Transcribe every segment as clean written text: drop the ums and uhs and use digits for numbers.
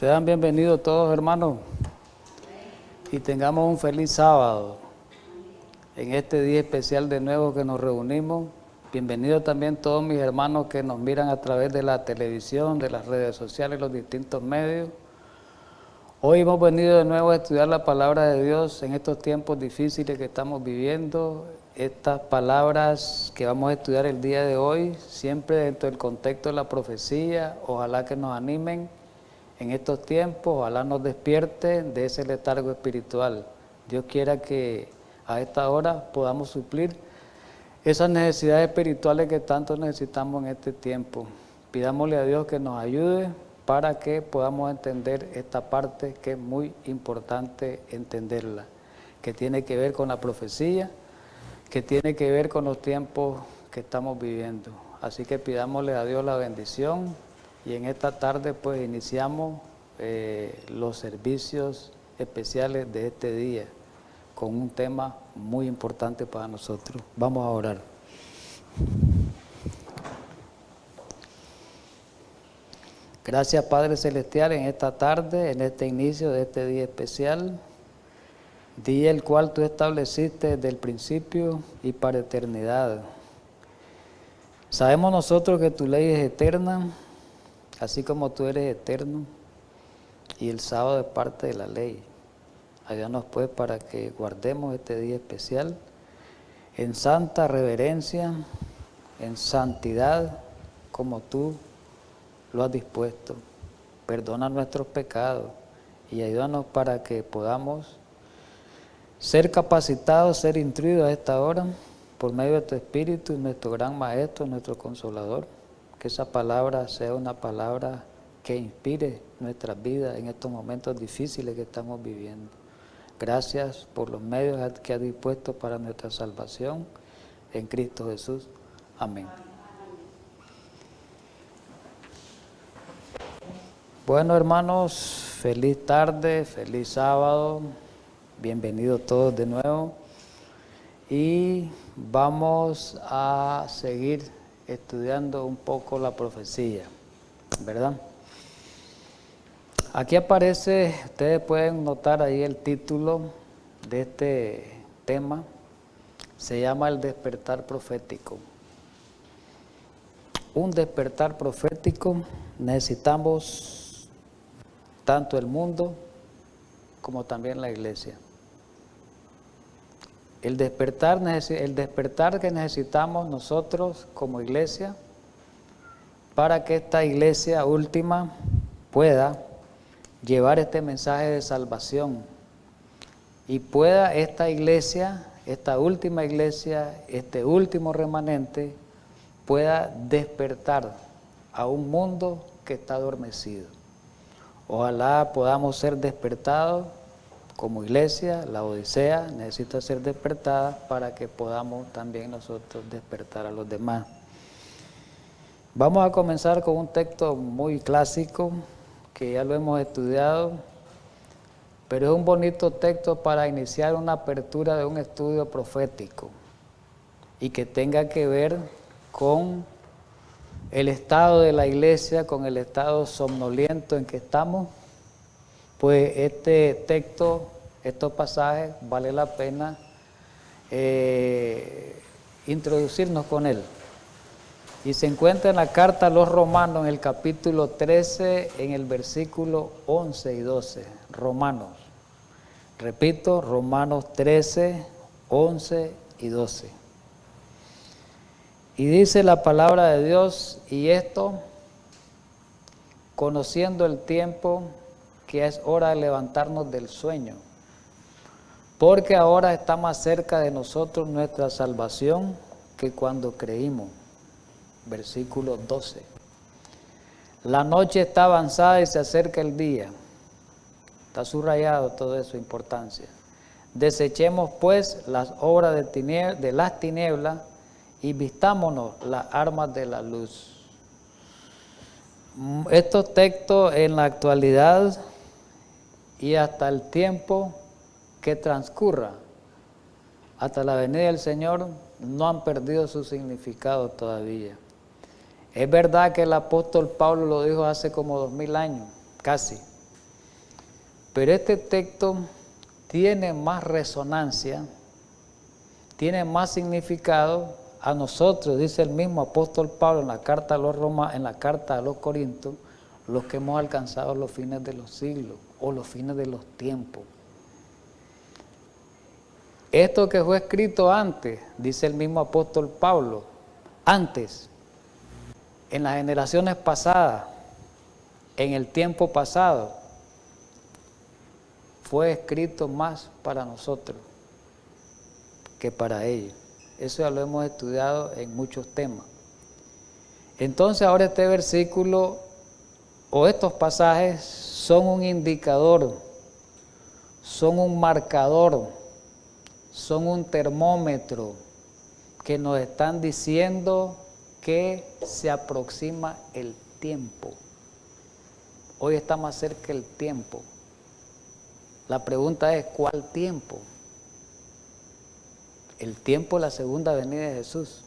Sean bienvenidos todos, hermanos, y tengamos un feliz sábado. En este día especial de nuevo que nos reunimos, bienvenidos también todos mis hermanos que nos miran a través de la televisión, de las redes sociales, los distintos medios. Hoy hemos venido de nuevo a estudiar la palabra de Dios en estos tiempos difíciles que estamos viviendo. Estas palabras que vamos a estudiar el día de hoy, siempre dentro del contexto de la profecía, ojalá que nos animen en estos tiempos, ojalá nos despierten de ese letargo espiritual. Dios quiera que a esta hora podamos suplir esas necesidades espirituales que tanto necesitamos en este tiempo. Pidámosle a Dios que nos ayude para que podamos entender esta parte que es muy importante entenderla, que tiene que ver con la profecía, que tiene que ver con los tiempos que estamos viviendo. Así que pidámosle a Dios la bendición y en esta tarde pues iniciamos los servicios especiales de este día con un tema muy importante para nosotros. Vamos a orar. Gracias, Padre Celestial, en esta tarde, en este inicio de este día especial, día el cual tú estableciste desde el principio y para eternidad. Sabemos nosotros que tu ley es eterna, así como tú eres eterno, y el sábado es parte de la ley. Ayúdanos pues para que guardemos este día especial en santa reverencia, en santidad, como tú lo has dispuesto. Perdona nuestros pecados y ayúdanos para que podamos ser capacitados, ser instruidos a esta hora por medio de tu Espíritu, nuestro gran Maestro, nuestro Consolador. Que esa palabra sea una palabra que inspire nuestras vidas en estos momentos difíciles que estamos viviendo. Gracias por los medios que has dispuesto para nuestra salvación en Cristo Jesús. Amén. Bueno, hermanos, feliz tarde, feliz sábado, bienvenidos todos de nuevo y vamos a seguir estudiando un poco la profecía, ¿verdad? Aquí aparece, ustedes pueden notar ahí el título de este tema, se llama el despertar profético. Un despertar profético necesitamos tanto el mundo como también la iglesia. El despertar que necesitamos nosotros como iglesia para que esta iglesia última pueda llevar este mensaje de salvación y pueda esta iglesia, esta última iglesia, este último remanente pueda despertar a un mundo que está adormecido. Ojalá podamos ser despertados como iglesia. La Odisea necesita ser despertada para que podamos también nosotros despertar a los demás. Vamos a comenzar con un texto muy clásico que ya lo hemos estudiado, pero es un bonito texto para iniciar una apertura de un estudio profético y que tenga que ver con el estado de la iglesia, con el estado somnoliento en que estamos. Pues este texto, estos pasajes, vale la pena introducirnos con él. Y se encuentra en la carta a los Romanos, en el capítulo 13, en el versículo 11 y 12. Romanos. Repito, Romanos 13, 11 y 12. Y dice la palabra de Dios, y esto, conociendo el tiempo, que es hora de levantarnos del sueño, porque ahora está más cerca de nosotros nuestra salvación que cuando creímos. Versículo 12. La noche está avanzada y se acerca el día. Está subrayado todo eso, importancia. Desechemos pues las obras de las tinieblas y vistámonos las armas de la luz. Estos textos en la actualidad y hasta el tiempo que transcurra, hasta la venida del Señor, no han perdido su significado todavía. Es verdad que el apóstol Pablo lo dijo hace como 2000 años, casi, Pero este texto tiene más resonancia, tiene más significado a nosotros, dice el mismo apóstol Pablo en la carta a los Corintios, los que hemos alcanzado los fines de los siglos o los fines de los tiempos. Esto que fue escrito antes, dice el mismo apóstol Pablo, antes, en las generaciones pasadas, en el tiempo pasado, fue escrito más para nosotros que para ellos. Eso ya lo hemos estudiado en muchos temas. Entonces ahora este versículo o estos pasajes son un indicador, son un marcador, son un termómetro que nos están diciendo que se aproxima el tiempo. Hoy está más cerca el tiempo. La pregunta es, ¿cuál tiempo? El tiempo de la segunda venida de Jesús.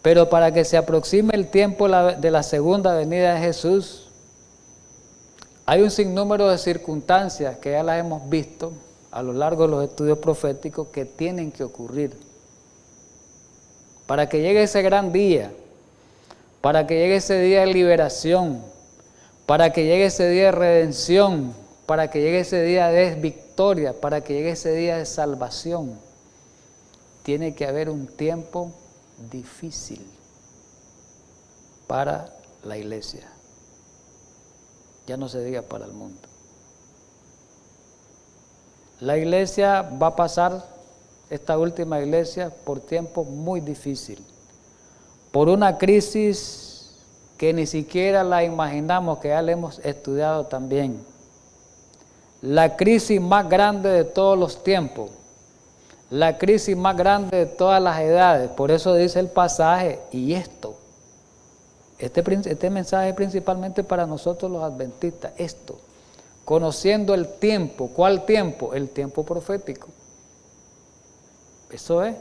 Pero para que se aproxime el tiempo de la segunda venida de Jesús, hay un sinnúmero de circunstancias que ya las hemos visto a lo largo de los estudios proféticos que tienen que ocurrir. Para que llegue ese gran día, para que llegue ese día de liberación, para que llegue ese día de redención, para que llegue ese día de victoria, para que llegue ese día de salvación, tiene que haber un tiempo difícil para la iglesia. Ya no se diga para el mundo. La iglesia va a pasar, esta última iglesia, por tiempos muy difíciles, por una crisis que ni siquiera la imaginamos, que ya la hemos estudiado también. La crisis más grande de todos los tiempos, la crisis más grande de todas las edades. Por eso dice el pasaje, y esto, este mensaje es principalmente para nosotros los adventistas, esto, conociendo el tiempo. ¿Cuál tiempo? El tiempo profético. Eso es.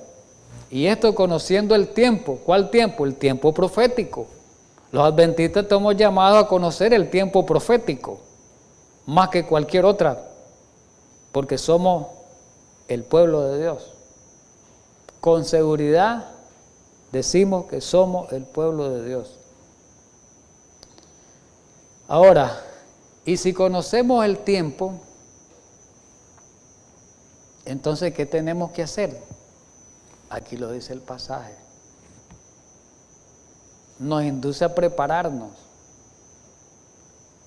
Y esto conociendo el tiempo. ¿Cuál tiempo? El tiempo profético. Los adventistas estamos llamados a conocer el tiempo profético, más que cualquier otra, porque somos el pueblo de Dios. Con seguridad decimos que somos el pueblo de Dios. Ahora, y si conocemos el tiempo, entonces, ¿qué tenemos que hacer? Aquí lo dice el pasaje. Nos induce a prepararnos.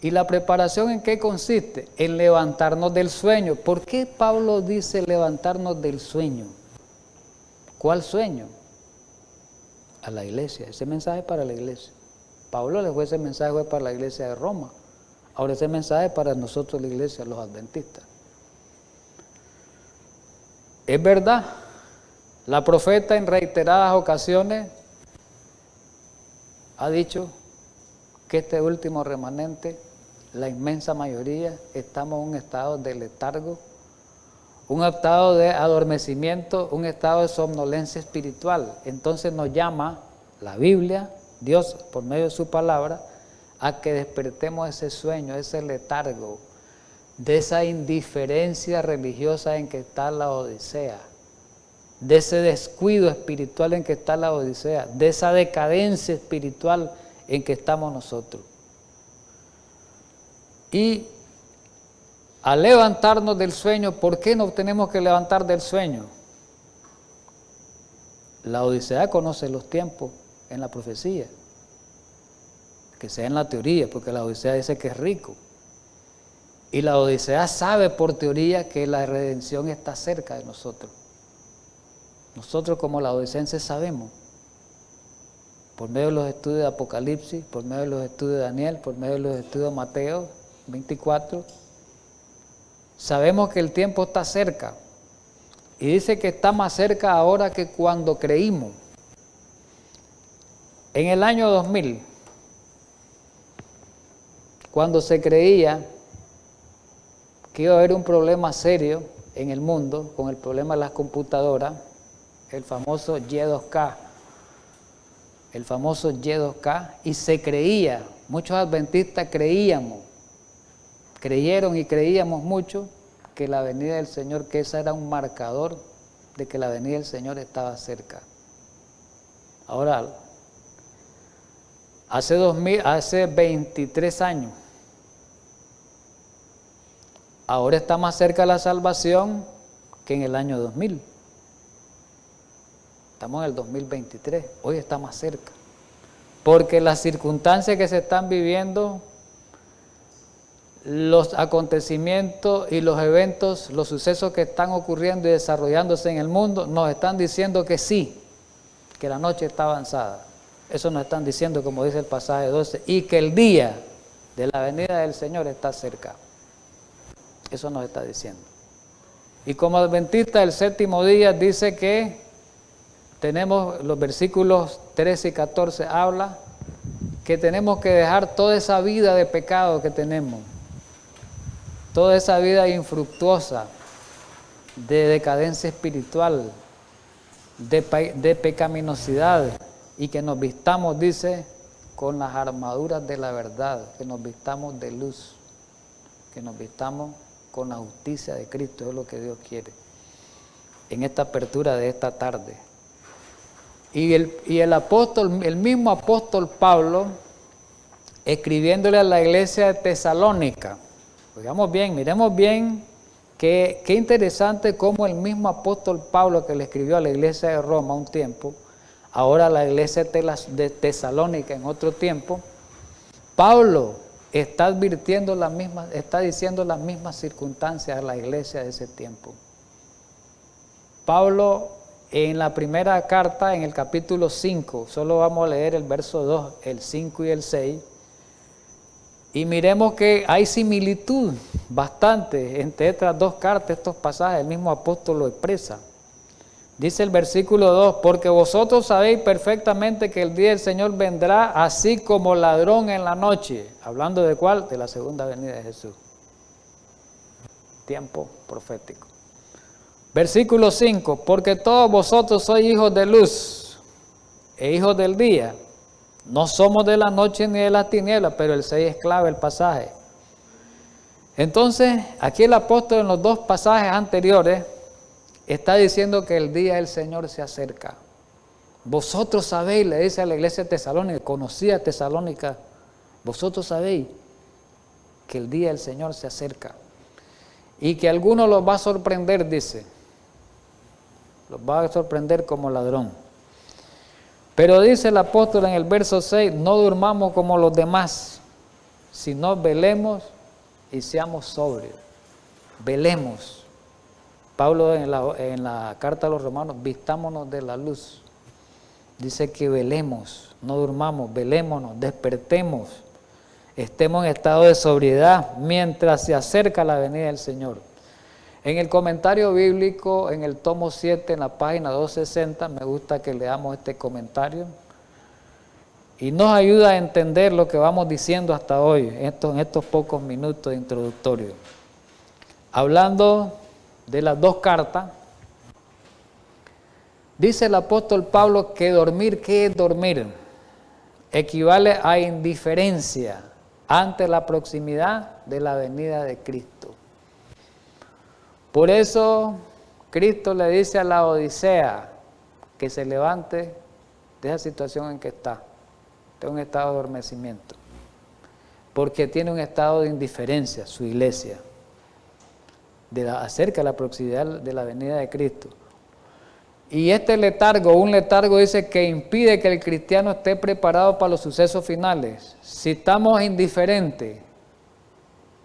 ¿Y la preparación en qué consiste? En levantarnos del sueño. ¿Por qué Pablo dice levantarnos del sueño? ¿Cuál sueño? A la iglesia. Ese mensaje es para la iglesia. Pablo le fue ese mensaje fue para la iglesia de Roma. Ahora ese mensaje es para nosotros, la iglesia, los adventistas. Es verdad, la profeta en reiteradas ocasiones ha dicho que este último remanente, la inmensa mayoría, estamos en un estado de letargo, un estado de adormecimiento, un estado de somnolencia espiritual. Entonces nos llama la Biblia, Dios, por medio de su palabra, a que despertemos ese sueño, ese letargo, de esa indiferencia religiosa en que está la Odisea, de ese descuido espiritual en que está la Odisea, de esa decadencia espiritual en que estamos nosotros. Y al levantarnos del sueño, ¿por qué nos tenemos que levantar del sueño? La Odisea conoce los tiempos en la profecía, que sea en la teoría, porque la Odisea dice que es rico. Y la Odisea sabe por teoría que la redención está cerca de nosotros. Nosotros como laodicenses sabemos, por medio de los estudios de Apocalipsis, por medio de los estudios de Daniel, por medio de los estudios de Mateo 24, sabemos que el tiempo está cerca. Y dice que está más cerca ahora que cuando creímos. En el año 2000, cuando se creía que iba a haber un problema serio en el mundo con el problema de las computadoras, el famoso Y2K, y se creía, muchos adventistas creíamos creyeron y creíamos mucho que la venida del Señor, que esa era un marcador de que la venida del Señor estaba cerca. Ahora, hace 23 años, ahora está más cerca la salvación que en el año 2000. Estamos en el 2023, hoy está más cerca. Porque las circunstancias que se están viviendo, los acontecimientos y los eventos, los sucesos que están ocurriendo y desarrollándose en el mundo, nos están diciendo que sí, que la noche está avanzada. Eso nos están diciendo, como dice el pasaje 12, y que el día de la venida del Señor está cerca. Eso nos está diciendo. Y como adventista del séptimo día dice que tenemos los versículos 13 y 14, habla que tenemos que dejar toda esa vida de pecado que tenemos, toda esa vida infructuosa, de decadencia espiritual, de pecaminosidad, y que nos vistamos, dice, con las armaduras de la verdad, que nos vistamos de luz, que nos vistamos con la justicia de Cristo. Eso es lo que Dios quiere en esta apertura de esta tarde. Y el mismo apóstol Pablo, escribiéndole a la iglesia de Tesalónica, oigamos bien, miremos bien, qué interesante cómo el mismo apóstol Pablo, que le escribió a la iglesia de Roma un tiempo, ahora a la iglesia de Tesalónica en otro tiempo, Pablo está advirtiendo está diciendo las mismas circunstancias a la iglesia de ese tiempo. Pablo, en la primera carta, en el capítulo 5, solo vamos a leer el verso 2, el 5 y el 6, y miremos que hay similitud bastante entre estas dos cartas, estos pasajes, el mismo apóstol lo expresa. Dice el versículo 2, porque vosotros sabéis perfectamente que el día del Señor vendrá así como ladrón en la noche. ¿Hablando de cuál? De la segunda venida de Jesús. Tiempo profético. Versículo 5, porque todos vosotros sois hijos de luz e hijos del día. No somos de la noche ni de las tinieblas, pero el 6 es clave el pasaje. Entonces, aquí el apóstol en los dos pasajes anteriores está diciendo que el día del Señor se acerca. Vosotros sabéis, le dice a la iglesia de Tesalónica, conocía Tesalónica, vosotros sabéis que el día del Señor se acerca y que alguno los va a sorprender, dice, los va a sorprender como ladrón. Pero dice el apóstol en el verso 6, no durmamos como los demás, sino velemos y seamos sobrios. Velemos. Pablo en la carta a los romanos, vistámonos de la luz. Dice que velemos, no durmamos, velémonos, despertemos, estemos en estado de sobriedad mientras se acerca la venida del Señor. En el comentario bíblico, en el tomo 7, en la página 260, me gusta que leamos este comentario y nos ayuda a entender lo que vamos diciendo hasta hoy, en estos pocos minutos introductorios. Hablando de las dos cartas, dice el apóstol Pablo que dormir, ¿qué es dormir? Equivale a indiferencia ante la proximidad de la venida de Cristo. Por eso Cristo le dice a la Odisea que se levante de esa situación en que está, de un estado de adormecimiento, porque tiene un estado de indiferencia su iglesia acerca de la proximidad de la venida de Cristo. Y este letargo, un letargo dice que impide que el cristiano esté preparado para los sucesos finales. Si estamos indiferentes,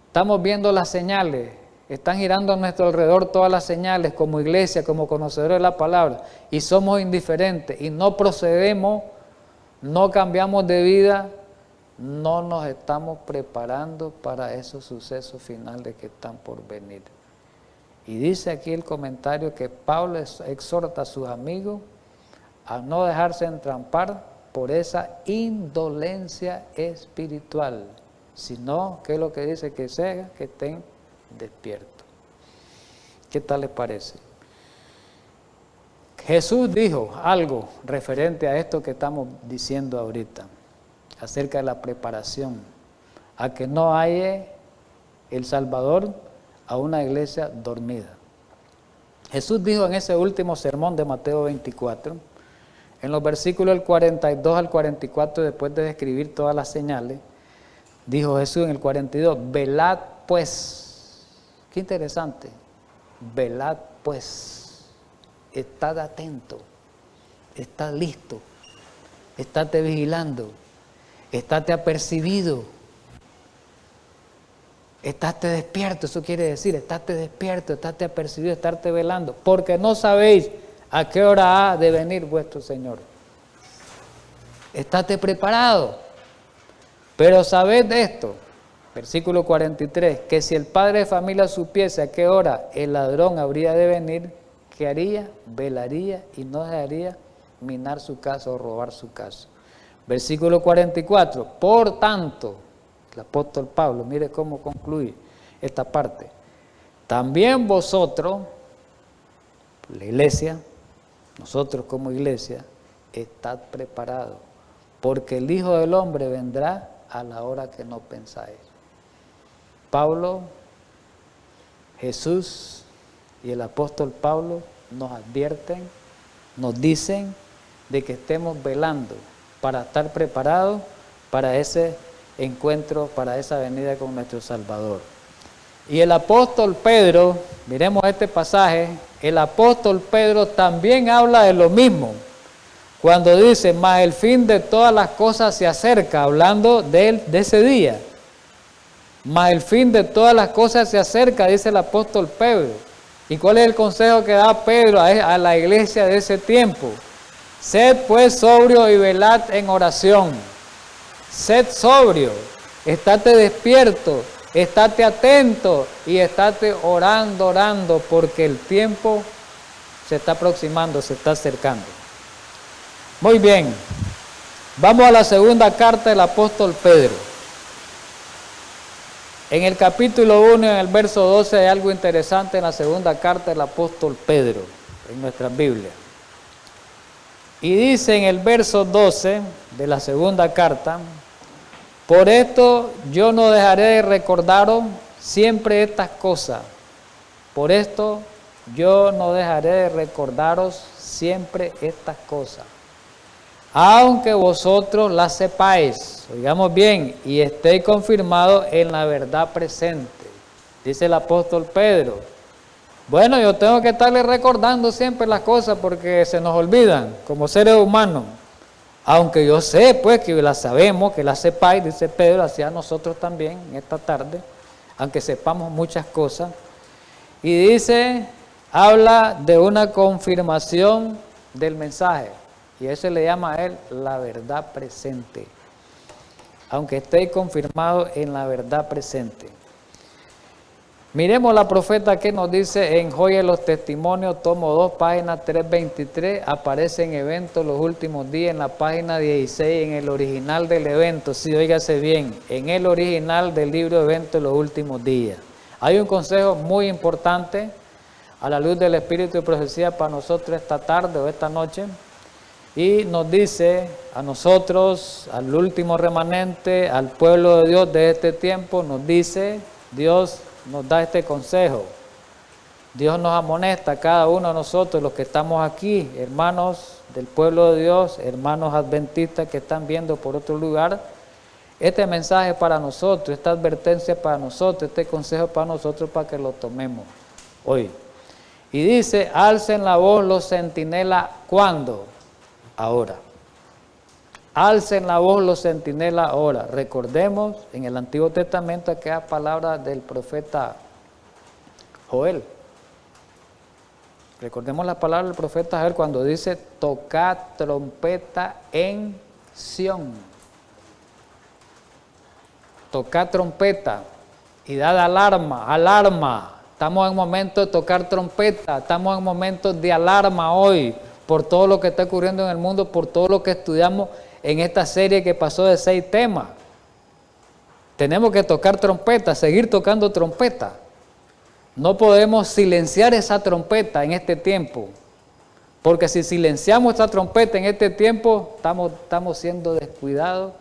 estamos viendo las señales, están girando a nuestro alrededor todas las señales como iglesia, como conocedores de la palabra, y somos indiferentes y no procedemos, no cambiamos de vida, no nos estamos preparando para esos sucesos finales que están por venir. Y dice aquí el comentario que Pablo exhorta a sus amigos a no dejarse entrampar por esa indolencia espiritual, sino, ¿qué es lo que dice? Que estén despiertos. ¿Qué tal les parece? Jesús dijo algo referente a esto que estamos diciendo ahorita, acerca de la preparación, a que no haya el Salvador a una iglesia dormida. Jesús dijo en ese último sermón de Mateo 24, en los versículos del 42 al 44, después de describir todas las señales, dijo Jesús en el 42, velad pues. Qué interesante. Velad pues. Estad atento. Estad listo. Estate vigilando. Estate apercibido. Estate despierto. Eso quiere decir, estate despierto, estate apercibido, estarte velando. Porque no sabéis a qué hora ha de venir vuestro Señor. Estate preparado. Pero sabed de esto, versículo 43, que si el padre de familia supiese a qué hora el ladrón habría de venir, ¿qué haría? Velaría y no dejaría minar su casa o robar su casa. Versículo 44, por tanto, el apóstol Pablo, mire cómo concluye esta parte. También vosotros, la iglesia, nosotros como iglesia, estad preparados, porque el Hijo del Hombre vendrá a la hora que no pensáis. Pablo, Jesús y el apóstol Pablo nos advierten, nos dicen de que estemos velando para estar preparados para ese encuentro, para esa venida con nuestro Salvador. Y el apóstol Pedro, miremos este pasaje, el apóstol Pedro también habla de lo mismo. Cuando dice, mas el fin de todas las cosas se acerca, hablando de ese día. Mas el fin de todas las cosas se acerca, dice el apóstol Pedro. ¿Y cuál es el consejo que da Pedro a la iglesia de ese tiempo? Sed pues sobrio y velad en oración. Sed sobrio, estate despierto, estate atento y estate orando, porque el tiempo se está aproximando, se está acercando. Muy bien, vamos a la segunda carta del apóstol Pedro. En el capítulo 1, en el verso 12, hay algo interesante en la segunda carta del apóstol Pedro, en nuestra Biblia. Y dice en el verso 12 de la segunda carta, por esto yo no dejaré de recordaros siempre estas cosas. Por esto yo no dejaré de recordaros siempre estas cosas. Aunque vosotros las sepáis, oigamos bien, y estéis confirmados en la verdad presente. Dice el apóstol Pedro. Bueno, yo tengo que estarle recordando siempre las cosas porque se nos olvidan como seres humanos. Aunque yo sé, pues, que las sabemos, que las sepáis, dice Pedro, hacia nosotros también en esta tarde, aunque sepamos muchas cosas. Y dice, habla de una confirmación del mensaje. Y eso le llama a él la verdad presente. Aunque estéis confirmados en la verdad presente. Miremos la profeta que nos dice en Joya de los Testimonios, tomo 2, página 323, aparece en Eventos los últimos días, en la página 16, en el original del evento, sí, óigase bien, en el original del libro de Eventos los últimos días. Hay un consejo muy importante a la luz del Espíritu de Profecía para nosotros esta tarde o esta noche, y nos dice a nosotros, al último remanente, al pueblo de Dios de este tiempo, nos dice, Dios nos da este consejo. Dios nos amonesta a cada uno de nosotros, los que estamos aquí, hermanos del pueblo de Dios, hermanos adventistas que están viendo por otro lugar. Este mensaje para nosotros, esta advertencia para nosotros, este consejo para nosotros, para que lo tomemos hoy. Y dice, alcen la voz los centinelas, ¿cuándo? Ahora. Alcen la voz los centinelas ahora. Recordemos en el Antiguo Testamento aquella palabra del profeta Joel. Recordemos la palabra del profeta Joel cuando dice, tocad trompeta en Sión. Tocad trompeta y dad alarma, alarma. Estamos en momento de tocar trompeta, estamos en momentos de alarma hoy por todo lo que está ocurriendo en el mundo, por todo lo que estudiamos en esta serie que pasó de 6 temas. Tenemos que tocar trompeta, seguir tocando trompeta. No podemos silenciar esa trompeta en este tiempo, porque si silenciamos esa trompeta en este tiempo, estamos siendo descuidados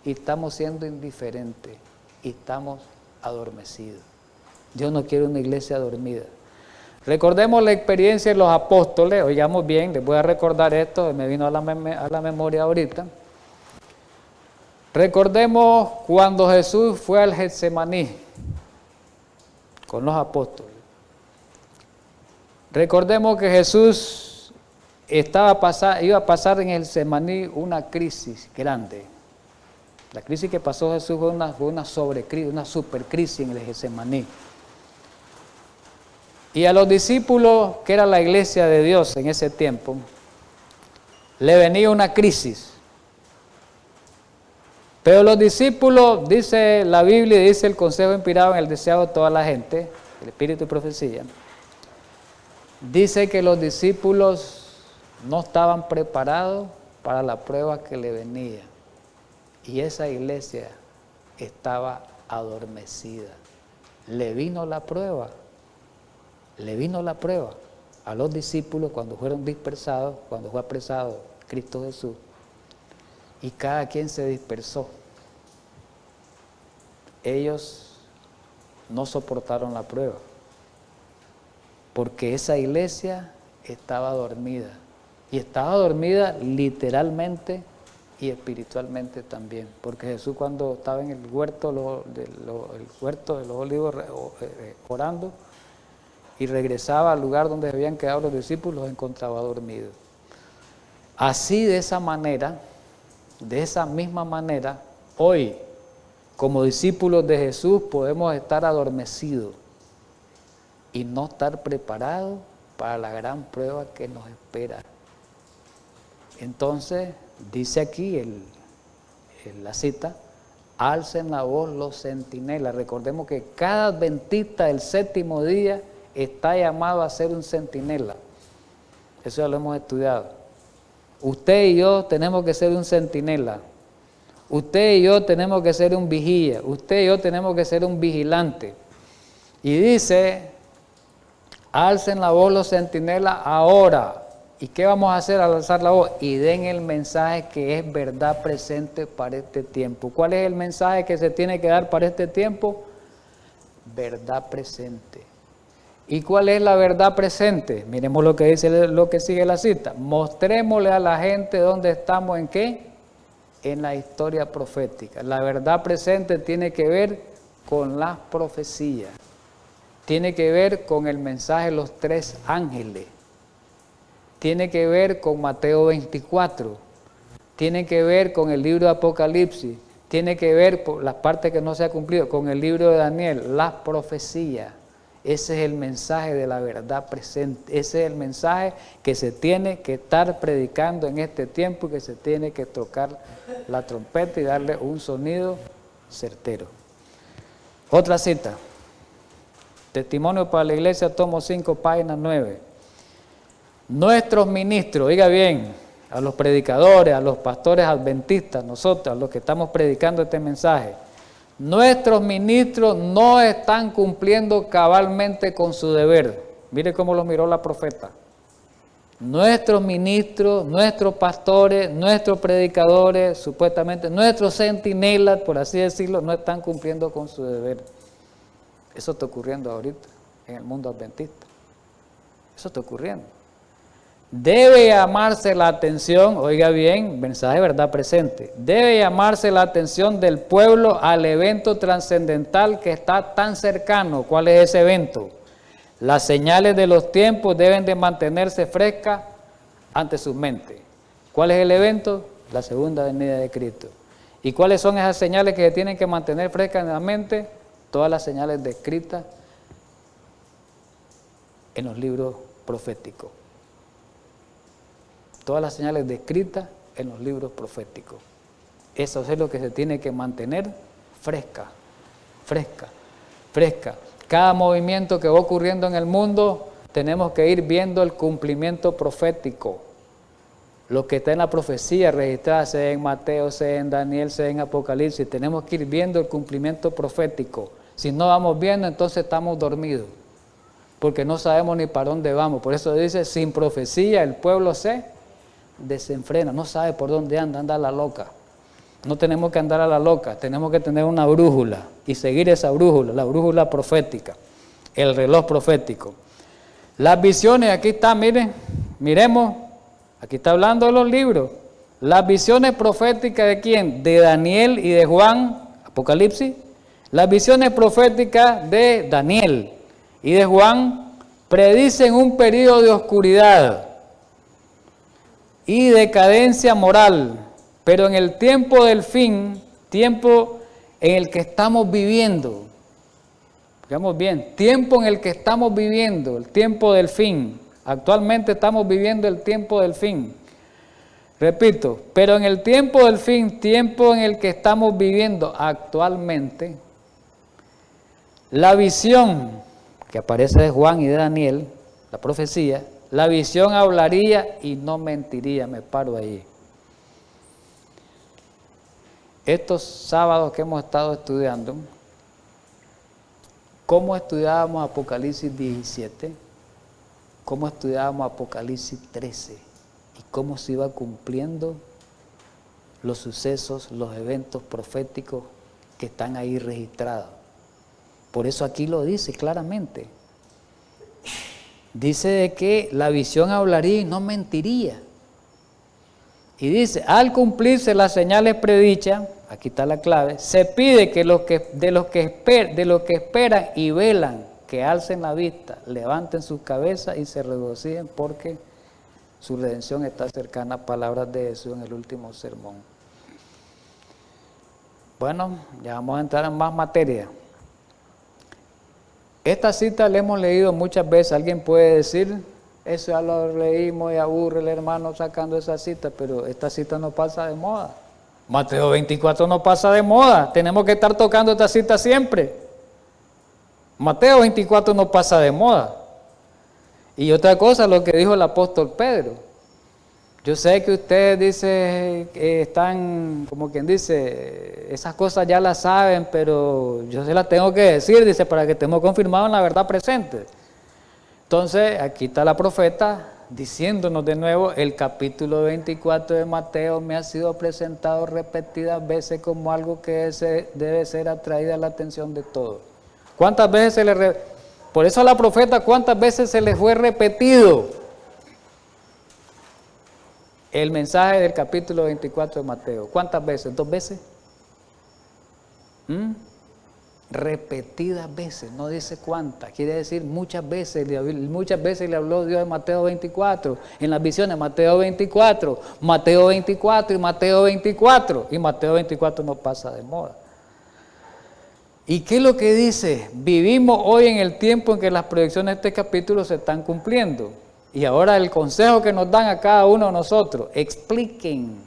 y estamos siendo indiferentes y estamos adormecidos. Dios no quiere una iglesia dormida. Recordemos la experiencia de los apóstoles, oigamos bien, les voy a recordar esto, me vino a la memoria ahorita. Recordemos cuando Jesús fue al Getsemaní con los apóstoles. Recordemos que Jesús iba a pasar en el Getsemaní una crisis grande. La crisis que pasó Jesús fue una sobrecrisis, una supercrisis en el Getsemaní. Y a los discípulos, que era la iglesia de Dios en ese tiempo, le venía una crisis. Pero los discípulos, dice la Biblia, dice el consejo inspirado en el deseo de toda la gente, el espíritu y profecía, dice que los discípulos no estaban preparados para la prueba que le venía. Y esa iglesia estaba adormecida. Le vino la prueba a los discípulos cuando fueron dispersados, cuando fue apresado Cristo Jesús, y cada quien se dispersó. Ellos no soportaron la prueba, porque esa iglesia estaba dormida, y estaba dormida literalmente y espiritualmente también, porque Jesús, cuando estaba en el huerto de los olivos orando, y regresaba al lugar donde habían quedado los discípulos, los encontraba dormidos. Así, de esa misma manera, hoy, como discípulos de Jesús, podemos estar adormecidos y no estar preparados para la gran prueba que nos espera. Entonces, dice aquí la cita, alcen la voz los centinelas. Recordemos que cada adventista del séptimo día está llamado a ser un centinela. Eso ya lo hemos estudiado. Usted y yo tenemos que ser un centinela. Usted y yo tenemos que ser un vigía. Usted y yo tenemos que ser un vigilante. Y dice, alcen la voz los centinelas ahora. ¿Y qué vamos a hacer al alzar la voz? Y den el mensaje que es verdad presente para este tiempo. ¿Cuál es el mensaje que se tiene que dar para este tiempo? Verdad presente. ¿Y cuál es la verdad presente? Miremos lo que dice, lo que sigue la cita. Mostrémosle a la gente dónde estamos, ¿en qué? En la historia profética. La verdad presente tiene que ver con las profecías. Tiene que ver con el mensaje de los 3 ángeles. Tiene que ver con Mateo 24. Tiene que ver con el libro de Apocalipsis. Tiene que ver por las partes que no se ha cumplido con el libro de Daniel, las profecías. Ese es el mensaje de la verdad presente. Ese es el mensaje que se tiene que estar predicando en este tiempo y que se tiene que tocar la trompeta y darle un sonido certero. Otra cita. Testimonio para la iglesia, tomo 5, página 9. Nuestros ministros, oiga bien, a los predicadores, a los pastores adventistas, nosotros, a los que estamos predicando este mensaje, nuestros ministros no están cumpliendo cabalmente con su deber. Mire cómo lo miró la profeta. Nuestros ministros, nuestros pastores, nuestros predicadores, supuestamente nuestros centinelas, por así decirlo, no están cumpliendo con su deber. Eso está ocurriendo ahorita en el mundo adventista. Eso está ocurriendo. Debe llamarse la atención, oiga bien, mensaje de verdad presente, debe llamarse la atención del pueblo al evento trascendental que está tan cercano. ¿Cuál es ese evento? Las señales de los tiempos deben de mantenerse frescas ante sus mentes. ¿Cuál es el evento? La segunda venida de Cristo. ¿Y cuáles son esas señales que se tienen que mantener frescas en la mente? Todas las señales descritas en los libros proféticos. Todas las señales descritas en los libros proféticos. Eso es lo que se tiene que mantener fresca. Cada movimiento que va ocurriendo en el mundo, tenemos que ir viendo el cumplimiento profético. Lo que está en la profecía registrada, sea en Mateo, sea en Daniel, sea en Apocalipsis, tenemos que ir viendo el cumplimiento profético. Si no vamos viendo, entonces estamos dormidos, porque no sabemos ni para dónde vamos. Por eso dice, sin profecía el pueblo se desenfrena, no sabe por dónde anda a la loca. No tenemos que andar a la loca, tenemos que tener una brújula y seguir esa brújula, la brújula profética. el reloj profético. Las visiones, aquí está, miren, miremos, aquí está hablando de los libros. Las visiones proféticas ¿de quién? De Daniel y de Juan, Apocalipsis. Las visiones proféticas de Daniel y de Juan predicen un periodo de oscuridad y decadencia moral, pero en el tiempo del fin, tiempo en el que estamos viviendo, digamos bien, tiempo en el que estamos viviendo, el tiempo del fin. Actualmente estamos viviendo el tiempo del fin. Repito, pero en el tiempo del fin, tiempo en el que estamos viviendo actualmente, la visión que aparece de Juan y de Daniel, la profecía, la visión hablaría y no mentiría. Me paro ahí. Estos sábados que hemos estado estudiando, ¿cómo estudiábamos Apocalipsis 17? ¿Cómo estudiábamos Apocalipsis 13? ¿Y cómo se iba cumpliendo los sucesos, los eventos proféticos que están ahí registrados? Por eso aquí lo dice claramente. Dice de que la visión hablaría y no mentiría. Y dice, al cumplirse las señales predichas, aquí está la clave, se pide que de los que esperan y velan, que alcen la vista, levanten sus cabezas y se regocijen porque su redención está cercana. Palabras de Jesús en el último sermón. Bueno, ya vamos a entrar en más materia. Esta cita la hemos leído muchas veces. Alguien puede decir, eso ya lo leímos y aburre el hermano sacando esa cita, pero esta cita no pasa de moda. Mateo 24 no pasa de moda. Tenemos que estar tocando esta cita siempre. Mateo 24 no pasa de moda. Y otra cosa, lo que dijo el apóstol Pedro. Yo sé que ustedes dicen que están, como quien dice, esas cosas ya las saben, pero yo se las tengo que decir, dice, para que estemos confirmados en la verdad presente. Entonces, aquí está la profeta diciéndonos de nuevo, el capítulo 24 de Mateo me ha sido presentado repetidas veces como algo que debe ser atraída a la atención de todos. ¿Cuántas veces por eso a la profeta, cuántas veces se le fue repetido el mensaje del capítulo 24 de Mateo? ¿Cuántas veces? ¿2 veces? Repetidas veces, no dice cuántas, quiere decir muchas veces le habló Dios en Mateo 24, en las visiones Mateo 24 y Mateo 24, y Mateo 24 no pasa de moda. ¿Y qué es lo que dice? Vivimos hoy en el tiempo en que las predicciones de este capítulo se están cumpliendo. Y ahora el consejo que nos dan a cada uno de nosotros, expliquen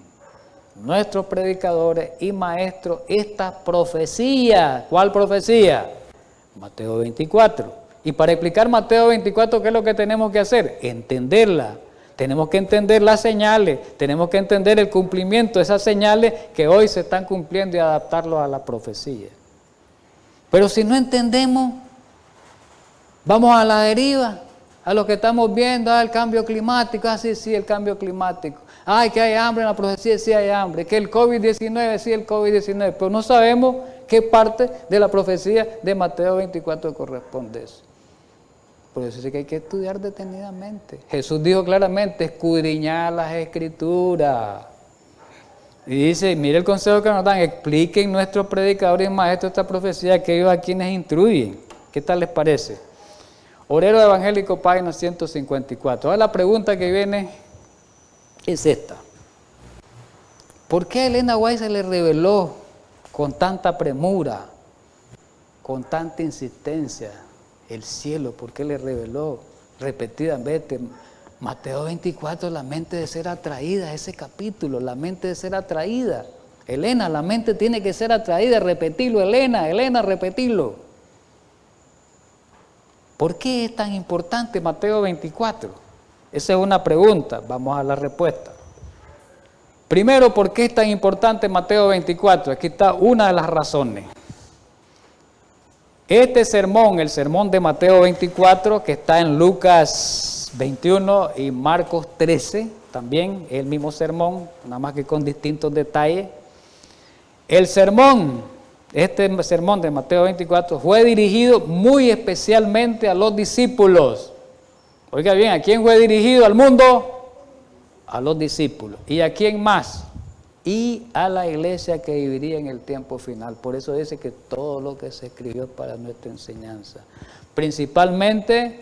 nuestros predicadores y maestros esta profecía. ¿Cuál profecía? Mateo 24. Y para explicar Mateo 24, ¿qué es lo que tenemos que hacer? Entenderla. Tenemos que entender las señales, tenemos que entender el cumplimiento de esas señales que hoy se están cumpliendo y adaptarlo a la profecía. Pero si no entendemos, vamos a la deriva, a lo que estamos viendo, el cambio climático, sí, el cambio climático. Que hay hambre en la profecía, sí hay hambre. Que el COVID-19, sí el COVID-19. Pero no sabemos qué parte de la profecía de Mateo 24 corresponde a eso. Por eso sí que hay que estudiar detenidamente. Jesús dijo claramente, escudriñar las Escrituras. Y dice, mire el consejo que nos dan, expliquen nuestros predicadores y maestros esta profecía, que ellos a quienes instruyen. ¿Qué tal les parece? Obrero Evangélico, página 154. Ahora la pregunta que viene es esta. ¿Por qué a Elena White se le reveló con tanta premura, con tanta insistencia el cielo? ¿Por qué le reveló repetidamente? Mateo 24, la mente de ser atraída, ese capítulo, la mente de ser atraída. Elena, la mente tiene que ser atraída, repetirlo, Elena, repetirlo. ¿Por qué es tan importante Mateo 24? Esa es una pregunta, vamos a la respuesta. Primero, ¿por qué es tan importante Mateo 24? Aquí está una de las razones. Este sermón, el sermón de Mateo 24, que está en Lucas 21 y Marcos 13, también el mismo sermón, nada más que con distintos detalles. El sermón este sermón de Mateo 24 fue dirigido muy especialmente a los discípulos. Oiga bien, ¿a quién fue dirigido? ¿Al mundo? A los discípulos. ¿Y a quién más? Y a la iglesia que viviría en el tiempo final. Por eso dice que todo lo que se escribió es para nuestra enseñanza. Principalmente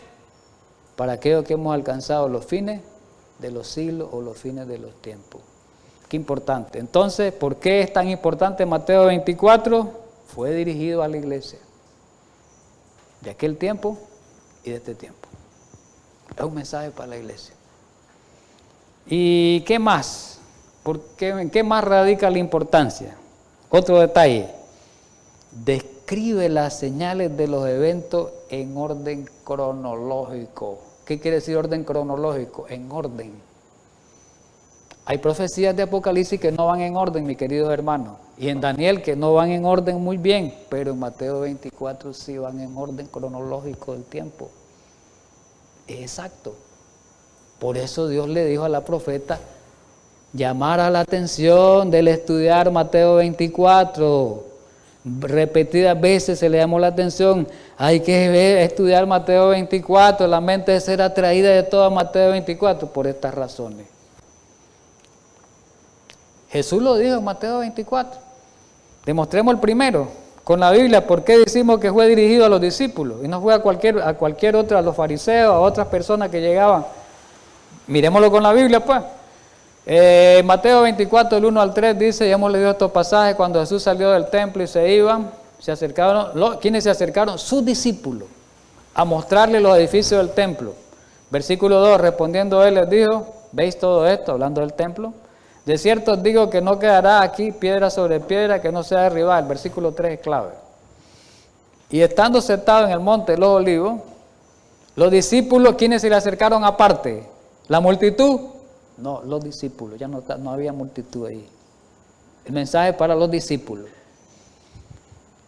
para aquellos que hemos alcanzado los fines de los siglos o los fines de los tiempos. Qué importante. Entonces, ¿por qué es tan importante Mateo 24? Fue dirigido a la iglesia de aquel tiempo y de este tiempo. Es un mensaje para la iglesia. ¿Y qué más? ¿En qué más radica la importancia? Otro detalle. Describe las señales de los eventos en orden cronológico. ¿Qué quiere decir orden cronológico? En orden. Hay profecías de Apocalipsis que no van en orden, mis queridos hermanos. Y en Daniel que no van en orden muy bien. Pero en Mateo 24 sí van en orden cronológico del tiempo. Exacto. Por eso Dios le dijo a la profeta llamar a la atención del estudiar Mateo 24. Repetidas veces se le llamó la atención. Hay que estudiar Mateo 24. La mente debe ser atraída de todo Mateo 24 por estas razones. Jesús lo dijo en Mateo 24. Demostremos el primero con la Biblia. ¿Por qué decimos que fue dirigido a los discípulos y no fue a cualquier otro, a los fariseos, a otras personas que llegaban? Miremoslo con la Biblia, pues. Mateo 24, del 1 al 3 dice, ya hemos leído estos pasajes, cuando Jesús salió del templo y se iban, se acercaron, ¿quiénes se acercaron? Sus discípulos, a mostrarle los edificios del templo. Versículo 2, respondiendo él les dijo, ¿veis todo esto? Hablando del templo. De cierto os digo que no quedará aquí piedra sobre piedra que no sea derribada. El versículo 3 es clave. Y estando sentado en el monte de los olivos, los discípulos, ¿quiénes se le acercaron aparte? ¿La multitud? No, los discípulos, ya no había multitud ahí. El mensaje para los discípulos.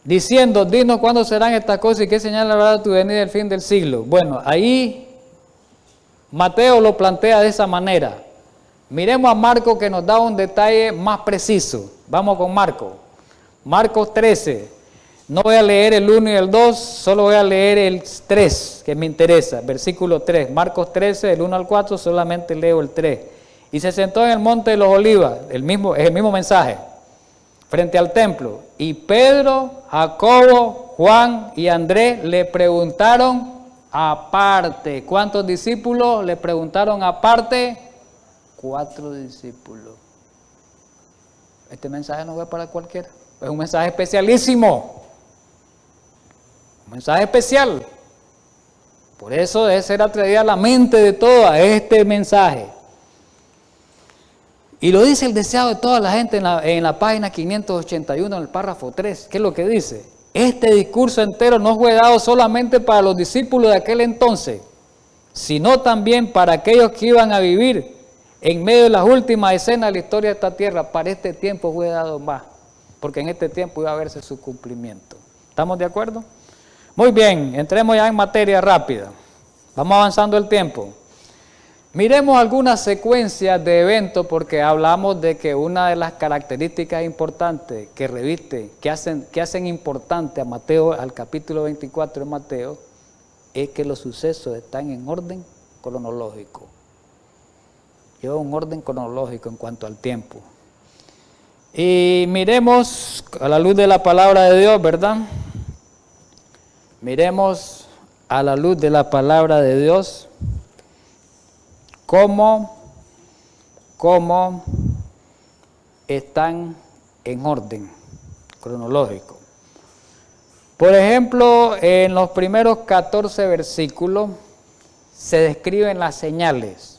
Diciendo, dinos cuándo serán estas cosas y qué señal habrá tu venida del fin del siglo. Bueno, ahí Mateo lo plantea de esa manera. Miremos a Marcos que nos da un detalle más preciso. Vamos con Marcos. Marcos 13. No voy a leer el 1 y el 2, solo voy a leer el 3, que me interesa. Versículo 3. Marcos 13, del 1 al 4, solamente leo el 3. Y se sentó en el monte de los Olivos, es el mismo mensaje, frente al templo. Y Pedro, Jacobo, Juan y Andrés le preguntaron aparte. ¿Cuántos discípulos le preguntaron aparte? 4 discípulos. Este mensaje no va para cualquiera, es un mensaje especialísimo, un mensaje especial. Por eso debe ser atraída a la mente de todos a este mensaje. Y lo dice el deseado de toda la gente en la página 581, en el párrafo 3. ¿Qué es lo que dice? Este discurso entero no fue dado solamente para los discípulos de aquel entonces, sino también para aquellos que iban a vivir en medio de las últimas escenas de la historia de esta tierra. Para este tiempo fue dado más, porque en este tiempo iba a verse su cumplimiento. ¿Estamos de acuerdo? Muy bien, entremos ya en materia rápida. Vamos avanzando el tiempo. Miremos algunas secuencias de eventos, porque hablamos de que una de las características importantes que reviste, que hacen importante a Mateo, al capítulo 24 de Mateo, es que los sucesos están en orden cronológico. Lleva un orden cronológico en cuanto al tiempo. Y miremos a la luz de la palabra de Dios, ¿verdad? Miremos a la luz de la palabra de Dios cómo están en orden cronológico. Por ejemplo, en los primeros 14 versículos se describen las señales,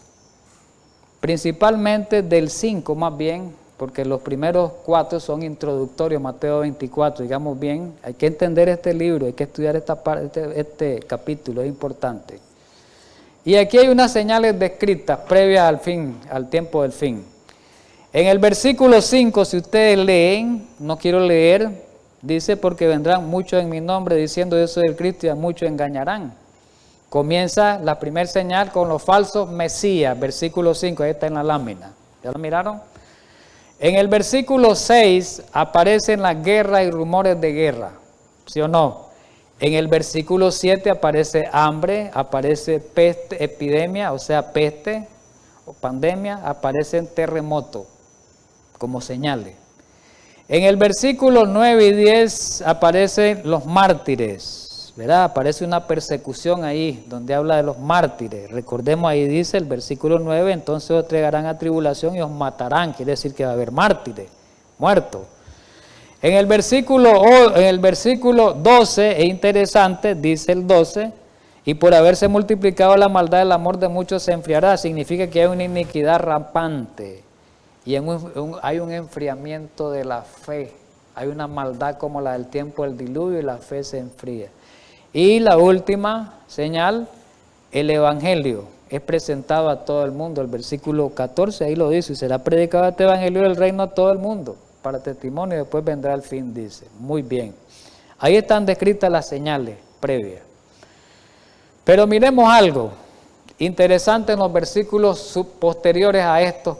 principalmente del 5 más bien, porque los primeros 4 son introductorios, Mateo 24, digamos bien, hay que entender este libro, hay que estudiar esta parte, este capítulo, es importante. Y aquí hay unas señales descritas previas al fin, al tiempo del fin. En el versículo 5, si ustedes leen, no quiero leer, dice, porque vendrán muchos en mi nombre diciendo yo soy el Cristo y a muchos engañarán. Comienza la primera señal con los falsos mesías, versículo 5, ahí está en la lámina. ¿Ya lo miraron? En el versículo 6 aparecen las guerras y rumores de guerra, ¿sí o no? En el versículo 7 aparece hambre, aparece peste, epidemia, o sea, peste o pandemia, aparecen terremotos como señales. En el versículo 9 y 10 aparecen los mártires, ¿verdad? Aparece una persecución ahí donde habla de los mártires. Recordemos, ahí dice el versículo 9, entonces os entregarán a tribulación y os matarán. Quiere decir que va a haber mártires, muertos. En el versículo 12, es interesante, dice el 12, y por haberse multiplicado la maldad, el amor de muchos se enfriará. Significa que hay una iniquidad rampante. Y hay un enfriamiento de la fe. Hay una maldad como la del tiempo del diluvio y la fe se enfría. Y la última señal, el evangelio es presentado a todo el mundo. El versículo 14 ahí lo dice, y será predicado este evangelio del reino a todo el mundo, para testimonio, y después vendrá el fin, dice. Muy bien. Ahí están descritas las señales previas. Pero miremos algo interesante en los versículos posteriores a estos.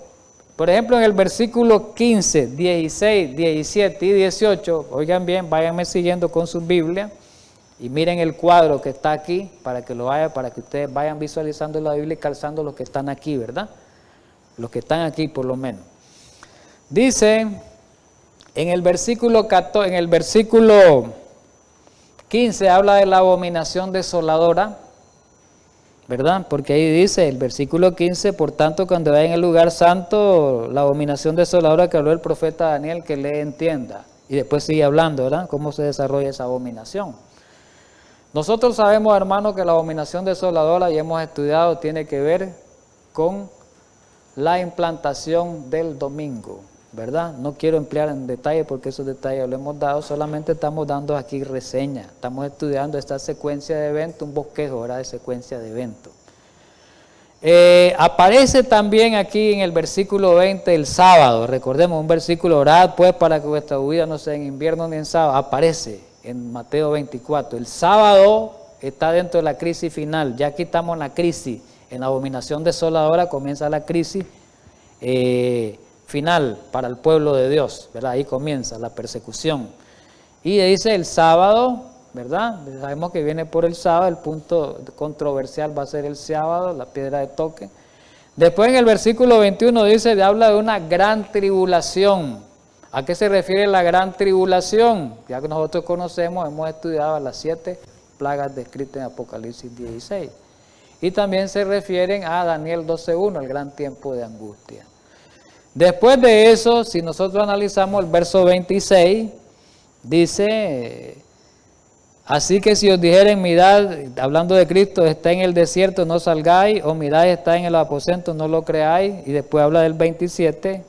Por ejemplo, en el versículo 15, 16, 17 y 18, oigan bien, váyanme siguiendo con su Biblia y miren el cuadro que está aquí para que ustedes vayan visualizando la Biblia y calzando los que están aquí, ¿verdad? Los que están aquí por lo menos. Dice en el versículo 15 habla de la abominación desoladora, ¿verdad? Porque ahí dice el versículo 15, por tanto, cuando vaya en el lugar santo, la abominación desoladora que habló el profeta Daniel, que le entienda. Y después sigue hablando, ¿verdad? Cómo se desarrolla esa abominación. Nosotros sabemos, hermanos, que la abominación desoladora, y hemos estudiado, tiene que ver con la implantación del domingo, ¿verdad? No quiero emplear en detalle porque esos detalles lo hemos dado, solamente estamos dando aquí reseña, estamos estudiando esta secuencia de eventos, un bosquejo, ¿verdad? De secuencia de eventos. Aparece también aquí en el versículo 20 el sábado, recordemos un versículo, orad pues para que vuestra huida no sea en invierno ni en sábado, aparece en Mateo 24, el sábado está dentro de la crisis final, ya aquí estamos en la crisis, en la abominación desoladora comienza la crisis final para el pueblo de Dios, ¿verdad? Ahí comienza la persecución. Y dice el sábado, ¿verdad? Sabemos que viene por el sábado, el punto controversial va a ser el sábado, la piedra de toque. Después en el versículo 21 dice, habla de una gran tribulación. ¿A qué se refiere la gran tribulación? Ya que nosotros conocemos, hemos estudiado las 7 plagas descritas en Apocalipsis 16. Y también se refieren a Daniel 12:1, el gran tiempo de angustia. Después de eso, si nosotros analizamos el verso 26, dice, así que si os dijeren, mirad, hablando de Cristo, está en el desierto, no salgáis, o mirad, está en el aposento, no lo creáis. Y después habla del 27,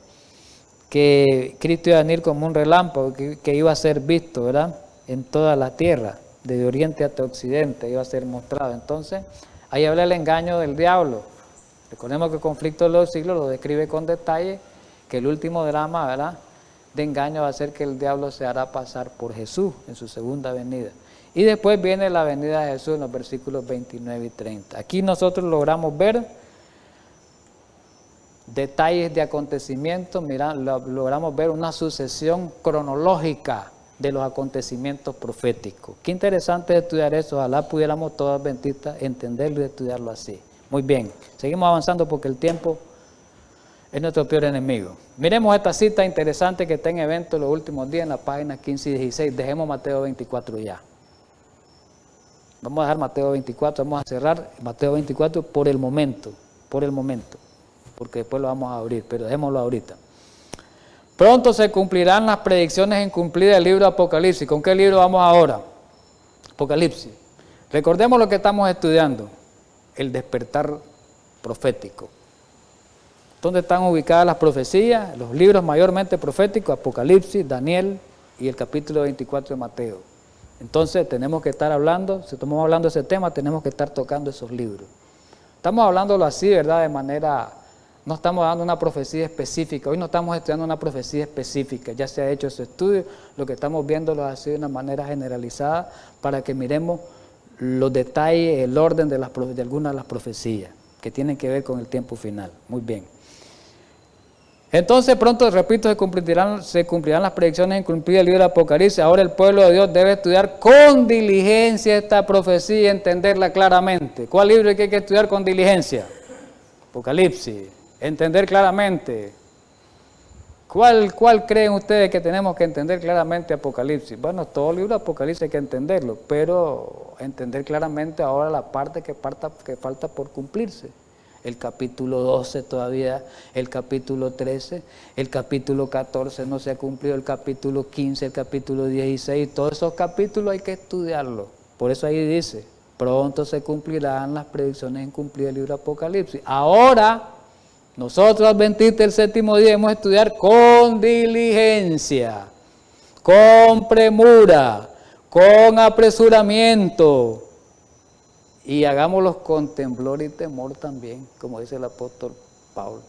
que Cristo iba a venir como un relámpago, que iba a ser visto, ¿verdad? En toda la tierra, desde oriente hasta occidente, iba a ser mostrado. Entonces, ahí habla el engaño del diablo. Recordemos que el conflicto de los siglos lo describe con detalle, que el último drama, ¿verdad?, de engaño va a ser que el diablo se hará pasar por Jesús en su segunda venida. Y después viene la venida de Jesús en los versículos 29 y 30. Aquí nosotros logramos ver detalles de acontecimientos, logramos ver una sucesión cronológica de los acontecimientos proféticos. Qué interesante es estudiar eso, ojalá pudiéramos todos adventistas entenderlo y estudiarlo así. Muy bien, seguimos avanzando porque el tiempo es nuestro peor enemigo. Miremos esta cita interesante que está en Eventos los últimos días en la página 15 y 16. Dejemos Mateo 24 ya. Vamos a dejar Mateo 24, vamos a cerrar Mateo 24 por el momento, porque después lo vamos a abrir, pero dejémoslo ahorita. Pronto se cumplirán las predicciones incumplidas del libro de Apocalipsis. ¿Con qué libro vamos ahora? Apocalipsis. Recordemos lo que estamos estudiando, el despertar profético. ¿Dónde están ubicadas las profecías? Los libros mayormente proféticos, Apocalipsis, Daniel y el capítulo 24 de Mateo. Entonces tenemos que estar hablando, si estamos hablando de ese tema, tenemos que estar tocando esos libros. Estamos hablándolo así, ¿verdad? De manera, no estamos dando una profecía específica, hoy no estamos estudiando una profecía específica, ya se ha hecho ese estudio, lo que estamos viéndolo así de una manera generalizada para que miremos los detalles, el orden de algunas de las profecías que tienen que ver con el tiempo final. Muy bien. Entonces pronto, repito, se cumplirán las predicciones en cumplir el libro del Apocalipsis. Ahora el pueblo de Dios debe estudiar con diligencia esta profecía y entenderla claramente. ¿Cuál libro hay que estudiar con diligencia? Apocalipsis. Entender claramente. ¿Cuál creen ustedes que tenemos que entender claramente Apocalipsis? Bueno, todo el libro de Apocalipsis hay que entenderlo, pero entender claramente ahora la parte que falta por cumplirse. El capítulo 12 todavía, el capítulo 13, el capítulo 14 no se ha cumplido, el capítulo 15, el capítulo 16, todos esos capítulos hay que estudiarlos. Por eso ahí dice, pronto se cumplirán las predicciones en cumplir el libro de Apocalipsis. Ahora, nosotros adventistas del séptimo día debemos estudiar con diligencia, con premura, con apresuramiento. Y hagámoslos con temblor y temor también, como dice el apóstol Pablo.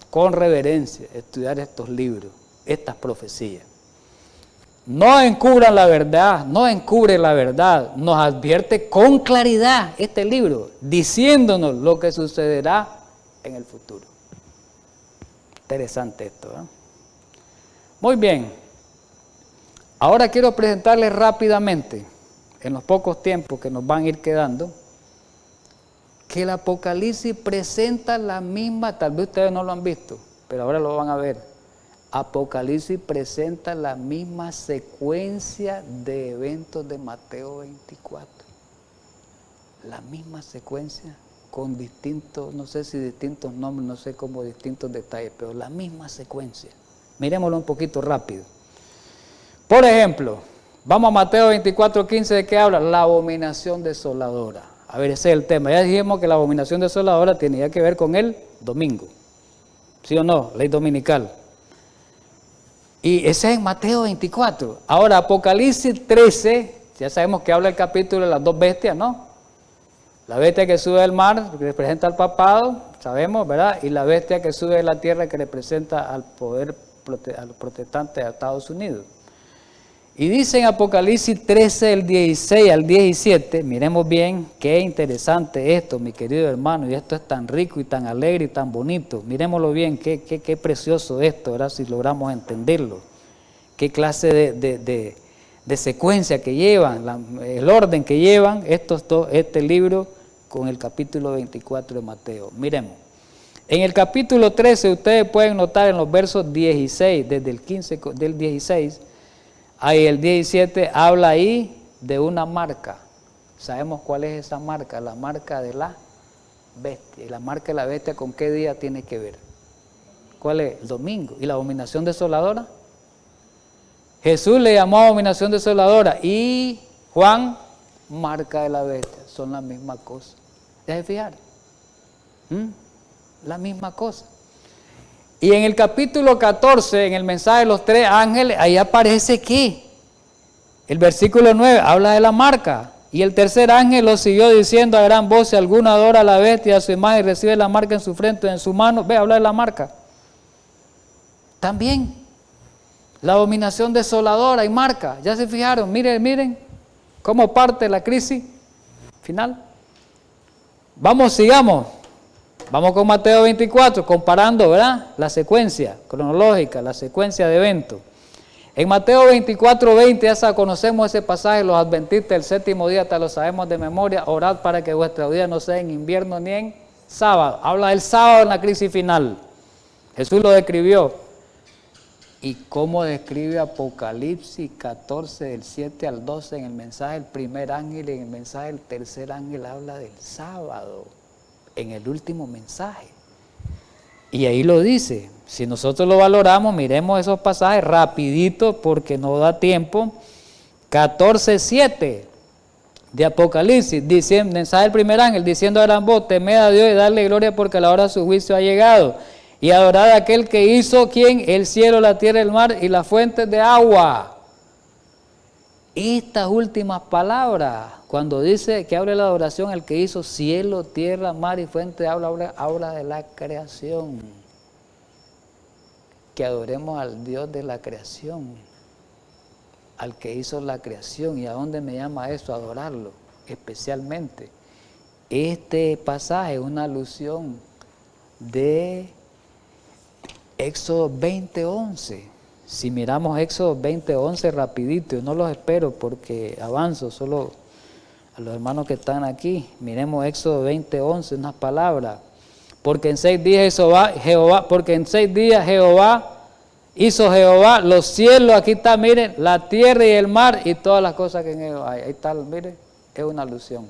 Con reverencia, estudiar estos libros, estas profecías. No encubran la verdad, no encubre la verdad. Nos advierte con claridad este libro, diciéndonos lo que sucederá en el futuro. Interesante esto, ¿eh? Muy bien. Ahora quiero presentarles rápidamente, en los pocos tiempos que nos van a ir quedando, que el Apocalipsis presenta la misma, tal vez ustedes no lo han visto, pero ahora lo van a ver. Apocalipsis presenta la misma secuencia de eventos de Mateo 24. La misma secuencia con distintos, no sé si distintos nombres, no sé cómo distintos detalles, pero la misma secuencia. Miremoslo un poquito rápido. Por ejemplo, vamos a Mateo 24:15, ¿de qué habla? La abominación desoladora. A ver, ese es el tema. Ya dijimos que la abominación desoladora tenía que ver con el domingo. ¿Sí o no? Ley dominical. Y ese es en Mateo 24. Ahora, Apocalipsis 13, ya sabemos que habla el capítulo de las dos bestias, ¿no? La bestia que sube del mar, que representa al papado, sabemos, ¿verdad? Y la bestia que sube de la tierra, que representa al poder, a los protestantes de Estados Unidos. Y dice en Apocalipsis 13, del 16 al 17, miremos bien, qué interesante esto, mi querido hermano, y esto es tan rico y tan alegre y tan bonito. Miremoslo bien, qué precioso esto, ¿verdad? Si logramos entenderlo. Qué clase de secuencia que llevan, el orden que llevan este libro con el capítulo 24 de Mateo. Miremos. En el capítulo 13 ustedes pueden notar en los versos 16, desde el 15 del 16, ahí el 17 habla ahí de una marca. Sabemos cuál es esa marca, la marca de la bestia. Y la marca de la bestia, ¿con qué día tiene que ver? ¿Cuál es? El domingo. ¿Y la abominación desoladora? Jesús le llamó abominación desoladora y Juan, marca de la bestia. Son la misma cosa. ¿Ya se fijaron? La misma cosa. Y en el capítulo 14, en el mensaje de los tres ángeles, ahí aparece que el versículo 9 habla de la marca. Y el tercer ángel lo siguió diciendo a gran voz: si alguno adora a la bestia, a su imagen, y recibe la marca en su frente o en su mano. Ve, habla de la marca. También la abominación desoladora y marca. ¿Ya se fijaron? Miren cómo parte la crisis final. Vamos, sigamos. Vamos con Mateo 24, comparando, ¿verdad? La secuencia cronológica, la secuencia de eventos. En Mateo 24:20, ya conocemos ese pasaje, los adventistas del séptimo día, hasta lo sabemos de memoria. Orad para que vuestra vida no sea en invierno ni en sábado. Habla del sábado en la crisis final. Jesús lo describió. ¿Y cómo describe Apocalipsis 14, del 7 al 12, en el mensaje del primer ángel y en el mensaje del tercer ángel? Habla del sábado, en el último mensaje. Y ahí lo dice. Si nosotros lo valoramos, miremos esos pasajes rapidito porque no da tiempo. 14:7 de Apocalipsis, diciendo, mensaje del primer ángel, diciendo a gran voz: temed a Dios y darle gloria, porque la hora de su juicio ha llegado. Y adorad a aquel que hizo, ¿quién? El cielo, la tierra, el mar y las fuentes de agua. Estas últimas palabras, cuando dice que habla de la adoración al que hizo cielo, tierra, mar y fuente de agua, habla de la creación. Que adoremos al Dios de la creación, al que hizo la creación. ¿Y a dónde me llama eso? Adorarlo, especialmente. Este pasaje es una alusión de Éxodo 20:11. Si miramos Éxodo 20:11 rapidito, yo no los espero porque avanzo, solo a los hermanos que están aquí. Miremos Éxodo 20:11, unas palabras. Porque en 6 días hizo Jehová los cielos, aquí está, miren, la tierra y el mar y todas las cosas que en ellos hay. Ahí está, miren, es una alusión.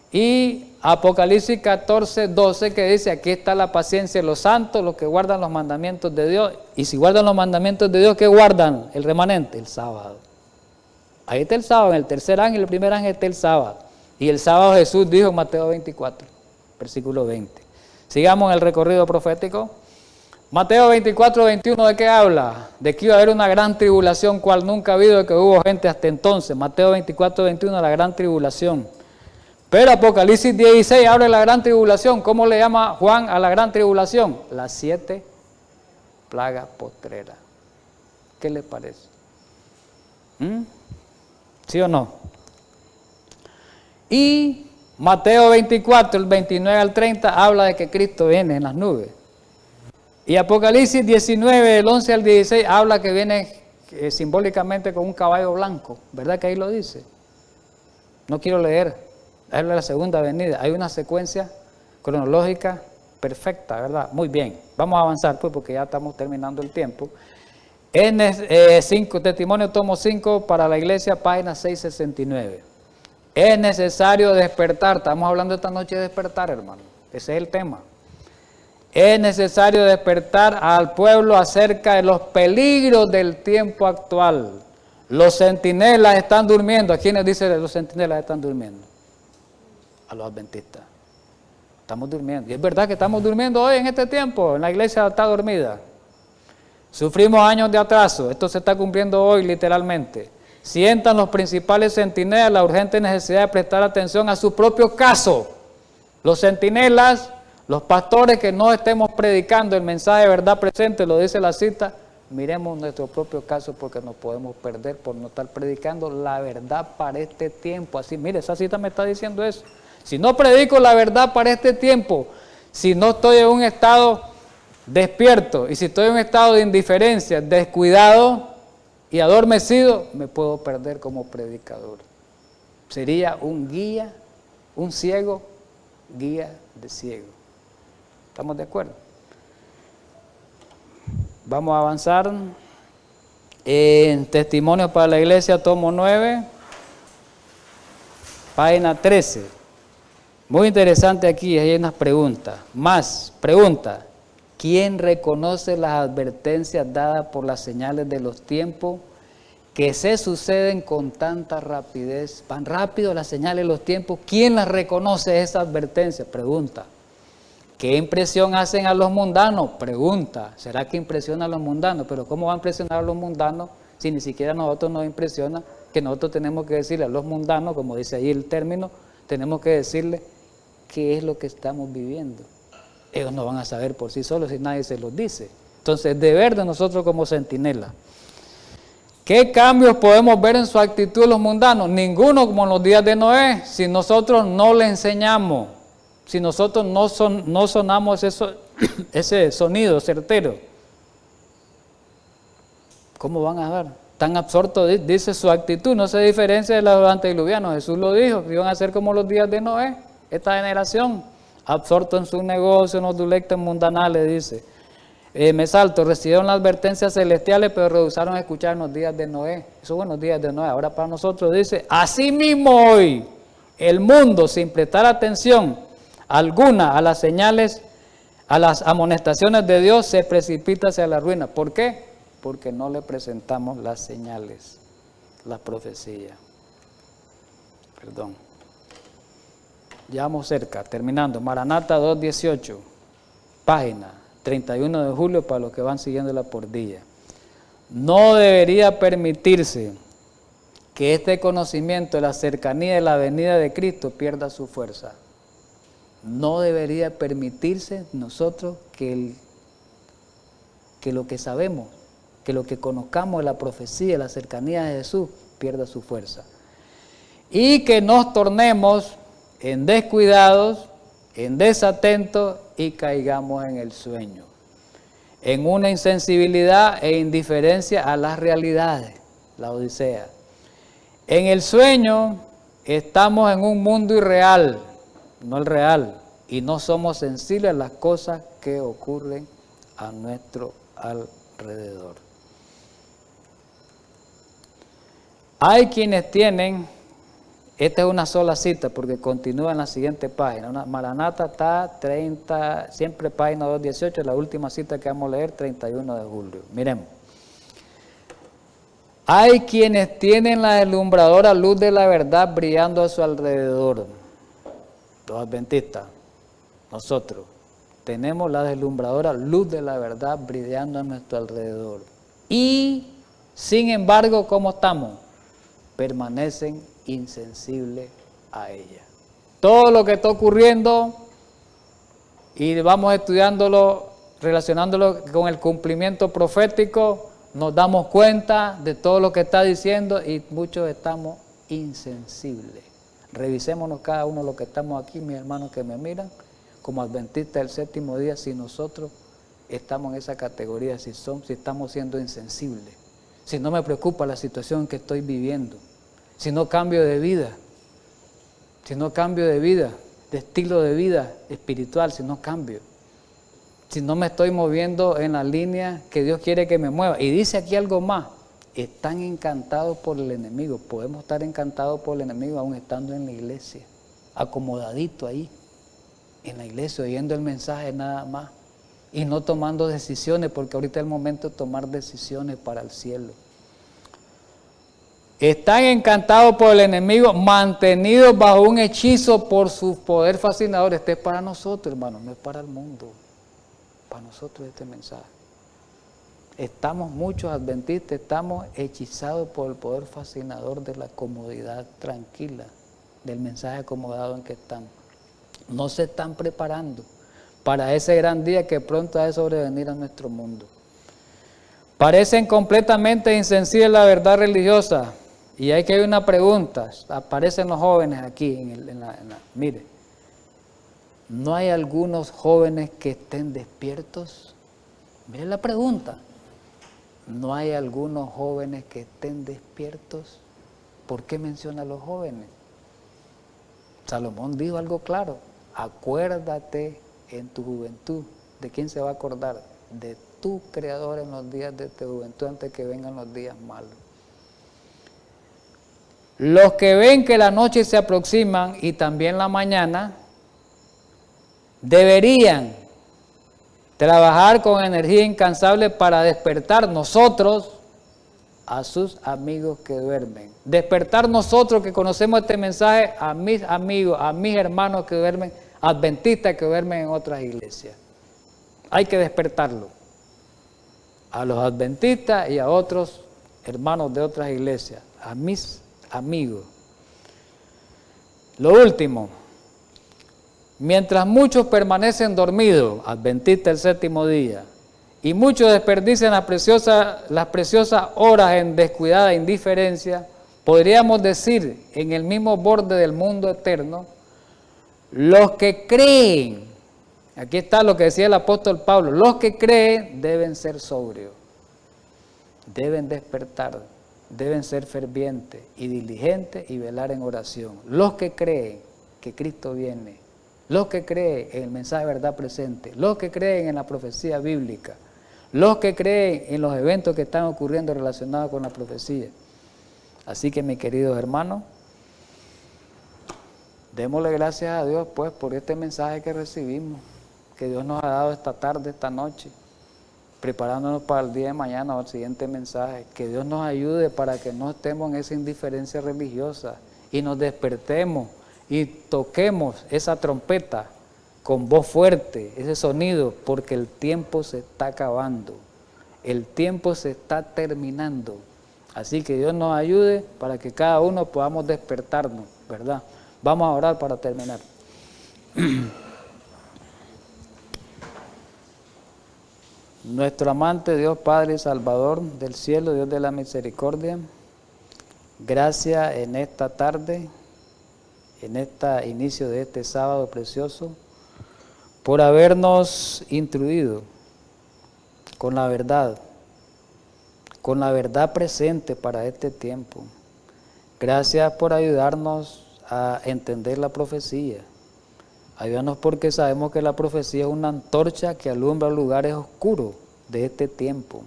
Y Apocalipsis 14:12 que dice, aquí está la paciencia de los santos, los que guardan los mandamientos de Dios. Y si guardan los mandamientos de Dios, ¿qué guardan? El remanente, el sábado. Ahí está el sábado, en el tercer ángel, el primer ángel está el sábado. Y el sábado Jesús dijo en Mateo 24, versículo 20. Sigamos en el recorrido profético. Mateo 24:21, ¿de qué habla? De que iba a haber una gran tribulación, cual nunca ha habido, de que hubo gente hasta entonces. Mateo 24:21, la gran tribulación. Pero Apocalipsis 16 habla de la gran tribulación. ¿Cómo le llama Juan a la gran tribulación? Las 7 plagas postreras. ¿Qué le parece? ¿Sí o no? Y Mateo 24, el 29 al 30, habla de que Cristo viene en las nubes. Y Apocalipsis 19, el 11 al 16, habla que viene simbólicamente con un caballo blanco. ¿Verdad que ahí lo dice? No quiero leer. Habla de la segunda venida. Hay una secuencia cronológica perfecta, ¿verdad? Muy bien. Vamos a avanzar, pues, porque ya estamos terminando el tiempo. Testimonio tomo 5 para la iglesia, página 669. Es necesario despertar. Estamos hablando esta noche de despertar, hermano. Ese es el tema. Es necesario despertar al pueblo acerca de los peligros del tiempo actual. Los centinelas están durmiendo. ¿A quiénes dice que los centinelas están durmiendo? A los adventistas. Estamos durmiendo. Y es verdad que estamos durmiendo hoy en este tiempo. En la iglesia está dormida. Sufrimos años de atraso. Esto se está cumpliendo hoy literalmente. Sientan los principales centinelas la urgente necesidad de prestar atención a su propio caso. Los centinelas, los pastores que no estemos predicando el mensaje de verdad presente, lo dice la cita, miremos nuestro propio caso porque nos podemos perder por no estar predicando la verdad para este tiempo. Así, mire, esa cita me está diciendo eso. Si no predico la verdad para este tiempo, si no estoy en un estado despierto y si estoy en un estado de indiferencia, descuidado y adormecido, me puedo perder como predicador. Sería un guía, un ciego, guía de ciego. ¿Estamos de acuerdo? Vamos a avanzar en Testimonio para la Iglesia, tomo 9, página 13. Muy interesante aquí, hay unas preguntas. Pregunta. ¿Quién reconoce las advertencias dadas por las señales de los tiempos que se suceden con tanta rapidez? Van rápido las señales de los tiempos. ¿Quién las reconoce esas advertencias? Pregunta. ¿Qué impresión hacen a los mundanos? Pregunta. ¿Será que impresiona a los mundanos? Pero ¿cómo va a impresionar a los mundanos si ni siquiera a nosotros nos impresiona? Que nosotros tenemos que decirle a los mundanos, como dice ahí el término, tenemos que decirle qué es lo que estamos viviendo. Ellos no van a saber por sí solos si nadie se los dice. Entonces, deber de nosotros como centinela. ¿Qué cambios podemos ver en su actitud los mundanos? Ninguno, como en los días de Noé, si nosotros no le enseñamos, si nosotros no sonamos ese sonido certero. ¿Cómo van a ver? Tan absorto, dice su actitud, no se diferencia de los antediluvianos. Jesús lo dijo, que iban a ser como los días de Noé, esta generación, absorto en su negocio, en los deleites mundanales, dice. Me salto, recibieron las advertencias celestiales, pero rehusaron a escuchar en los días de Noé. Esos buenos días de Noé. Ahora para nosotros dice, así mismo hoy, el mundo, sin prestar atención alguna a las señales, a las amonestaciones de Dios, se precipita hacia la ruina. ¿Por qué? Porque no le presentamos las señales, la profecía. Perdón. Ya vamos cerca, terminando. Maranata 2:18, página 31 de julio para los que van siguiéndola por día. No debería permitirse que este conocimiento de la cercanía de la venida de Cristo pierda su fuerza. No debería permitirse nosotros que lo que sabemos, que lo que conozcamos de la profecía, la cercanía de Jesús, pierda su fuerza. Y que nos tornemos en descuidados, en desatentos y caigamos en el sueño. en una insensibilidad e indiferencia a las realidades, la Odisea. En el sueño estamos en un mundo irreal, no el real, y no somos sensibles a las cosas que ocurren a nuestro alrededor. Hay quienes tienen, esta es una sola cita porque continúa en la siguiente página, Maranatha está 30, siempre página 218, la última cita que vamos a leer, 31 de julio. Miremos. Hay quienes tienen la deslumbradora luz de la verdad brillando a su alrededor. Los adventistas, nosotros, tenemos la deslumbradora luz de la verdad brillando a nuestro alrededor. Y, sin embargo, ¿cómo estamos? Permanecen insensibles a ella. Todo lo que está ocurriendo, y vamos estudiándolo, relacionándolo con el cumplimiento profético, nos damos cuenta de todo lo que está diciendo y muchos estamos insensibles. Revisémonos cada uno lo que estamos aquí, mis hermanos que me miran, como adventistas del séptimo día, si nosotros estamos en esa categoría, si estamos siendo insensibles, si no me preocupa la situación que estoy viviendo, si no cambio de vida, de estilo de vida espiritual, si no cambio, si no me estoy moviendo en la línea que Dios quiere que me mueva. Y dice aquí algo más, están encantados por el enemigo. Podemos estar encantados por el enemigo aún estando en la iglesia, acomodadito ahí, en la iglesia, oyendo el mensaje nada más, y no tomando decisiones, porque ahorita es el momento de tomar decisiones para el cielo. Están encantados por el enemigo, mantenidos bajo un hechizo por su poder fascinador. Este es para nosotros, hermanos, no es para el mundo. Para nosotros este mensaje. Estamos muchos adventistas, estamos hechizados por el poder fascinador de la comodidad tranquila, del mensaje acomodado en que estamos. No se están preparando para ese gran día que pronto ha de sobrevenir a nuestro mundo. Parecen completamente insensibles a la verdad religiosa. Y hay que hay una pregunta, aparecen los jóvenes aquí, mire, ¿no hay algunos jóvenes que estén despiertos? Mire la pregunta, ¿no hay algunos jóvenes que estén despiertos? ¿Por qué menciona a los jóvenes? Salomón dijo algo claro, acuérdate en tu juventud. ¿De quién se va a acordar? De tu Creador en los días de tu juventud antes que vengan los días malos. Los que ven que la noche se aproximan y también la mañana, deberían trabajar con energía incansable para despertar nosotros a sus amigos que duermen. Despertar nosotros que conocemos este mensaje a mis amigos, a mis hermanos que duermen, adventistas que duermen en otras iglesias. Hay que despertarlo. A los adventistas y a otros hermanos de otras iglesias, a mis amigos. Lo último, mientras muchos permanecen dormidos, adventistas del séptimo día, y muchos desperdician las preciosas horas en descuidada indiferencia, podríamos decir en el mismo borde del mundo eterno, los que creen, aquí está lo que decía el apóstol Pablo, los que creen deben ser sobrios, deben despertar, deben ser fervientes y diligentes y velar en oración. Los que creen que Cristo viene, los que creen en el mensaje de verdad presente, los que creen en la profecía bíblica, los que creen en los eventos que están ocurriendo relacionados con la profecía. Así que, mis queridos hermanos, démosle gracias a Dios pues por este mensaje que recibimos, que Dios nos ha dado esta tarde, esta noche, preparándonos para el día de mañana o el siguiente mensaje. Que Dios nos ayude para que no estemos en esa indiferencia religiosa y nos despertemos y toquemos esa trompeta con voz fuerte, ese sonido, porque el tiempo se está acabando, el tiempo se está terminando. Así que Dios nos ayude para que cada uno podamos despertarnos, ¿verdad? Vamos a orar para terminar. Nuestro amante Dios Padre y Salvador del cielo, Dios de la misericordia, gracias en esta tarde, en este inicio de este sábado precioso, por habernos instruido con la verdad presente para este tiempo. Gracias por ayudarnos a entender la profecía. Ayúdanos porque sabemos que la profecía es una antorcha que alumbra lugares oscuros de este tiempo.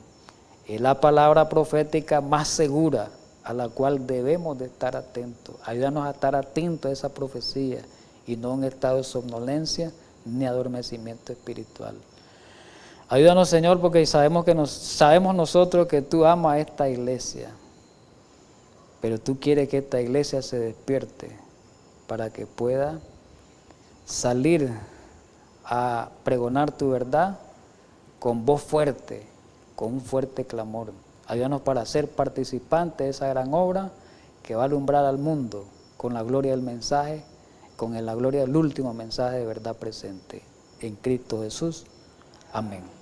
Es la palabra profética más segura a la cual debemos de estar atentos. Ayúdanos a estar atentos a esa profecía y no en estado de somnolencia ni adormecimiento espiritual. Ayúdanos, Señor, porque sabemos nosotros que tú amas a esta iglesia, pero tú quieres que esta iglesia se despierte para que pueda salir a pregonar tu verdad con voz fuerte, con un fuerte clamor. Ayúdanos para ser participantes de esa gran obra que va a alumbrar al mundo con la gloria del mensaje, con la gloria del último mensaje de verdad presente. En Cristo Jesús. Amén.